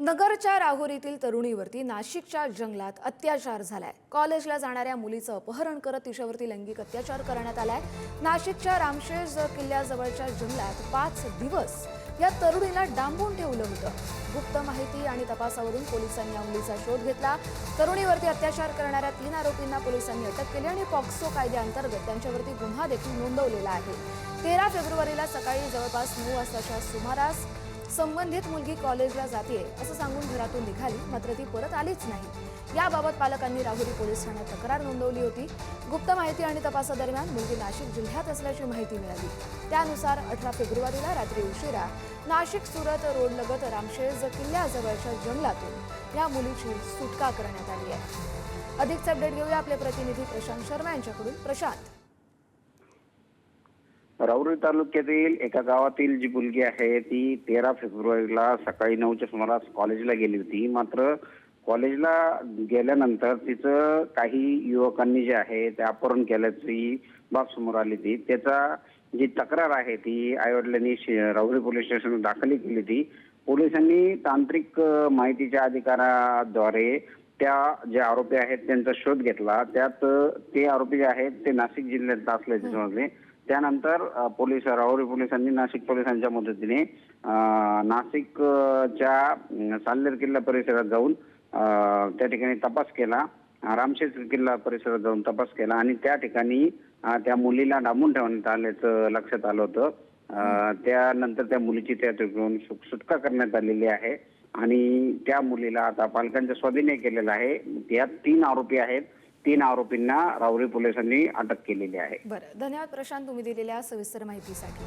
नगरच्या राहुरीतील तरुणीवरती नाशिकच्या जंगलात अत्याचार झालाय। कॉलेजला जाणाऱ्या मुलीचं अपहरण करत तिच्यावरती लैंगिक अत्याचार करण्यात आलाय। नाशिकच्या रामशेज किल्ल्याजवळच्या जंगलात 5 दिवस या तरुणीला डांबून ठेवलं होतं। गुप्त माहिती आणि तपासावरून पोलिसांनी या मुलीचा शोध घेतला। तरुणीवरती अत्याचार करणाऱ्या 3 आरोपींना पोलिसांनी अटक केली आणि पॉक्सो कायद्याअंतर्गत त्यांच्यावरती गुन्हा देखील नोंदवलेला आहे। 13 फेब्रुवारीला सकाळी जवळपास 9 वाजताच्या सुमारास संबंधित मुलगी कॉलेजला जाते असं सांगून घरातून निघाली, मात्र ती परत आलीच नाही। याबाबत पालकांनी राहुरी पोलीस ठाण्यात तक्रार नोंदवली होती। गुप्त माहिती आणि तपासादरम्यान मुलगी नाशिक जिल्ह्यात असल्याची माहिती मिळाली। त्यानुसार 18 फेब्रुवारीला रात्री उशिरा नाशिक सुरत रोडलगत रामशेज किल्ल्याजवळच्या जंगलातून या मुलीची सुटका करण्यात आली आहे। अधिकचा अपडेट घेऊया आपले प्रतिनिधी प्रशांत शर्मा यांच्याकडून। प्रशांत, राहुरी तालुक्यातील एका गावातील जी मुलगी आहे ती 13 फेब्रुवारीला सकाळी 9च्या सुमारास कॉलेजला गेली होती। मात्र कॉलेजला गेल्यानंतर तिचं काही युवकांनी जे आहे ते अपहरण केल्याची बाब समोर आली होती। त्याचा जी तक्रार आहे ती आईवडिलांनी राहुरी पोलीस स्टेशनला दाखल केली होती। पोलिसांनी तांत्रिक माहितीच्या अधिकाराद्वारे त्या जे आरोपी आहेत त्यांचा शोध घेतला। त्यात ते आरोपी जे आहेत ते नाशिक जिल्ह्यात असल्याचे समजले। त्यानंतर राहुरी पोलिसांनी नाशिक पोलिसांच्या मदतीने नाशिकच्या साल्हेर किल्ला परिसरात जाऊन त्या ठिकाणी तपास केला। रामशेज किल्ला परिसरात जाऊन तपास केला आणि त्या ठिकाणी त्या मुलीला डांबून ठेवण्यात आल्याचं लक्षात आलं होतं। त्यानंतर त्या मुलीची त्या ठिकाणी सुटका करण्यात आलेली आहे आणि त्या मुलीला आता पालकांच्या स्वाधीन केलेला आहे। यात 3 आरोपी आहेत। 3 आरोपींना राहुरी पोलिसांनी अटक केलेली आहे। बरं, धन्यवाद प्रशांत, तुम्ही दिलेल्या सविस्तर माहितीसाठी।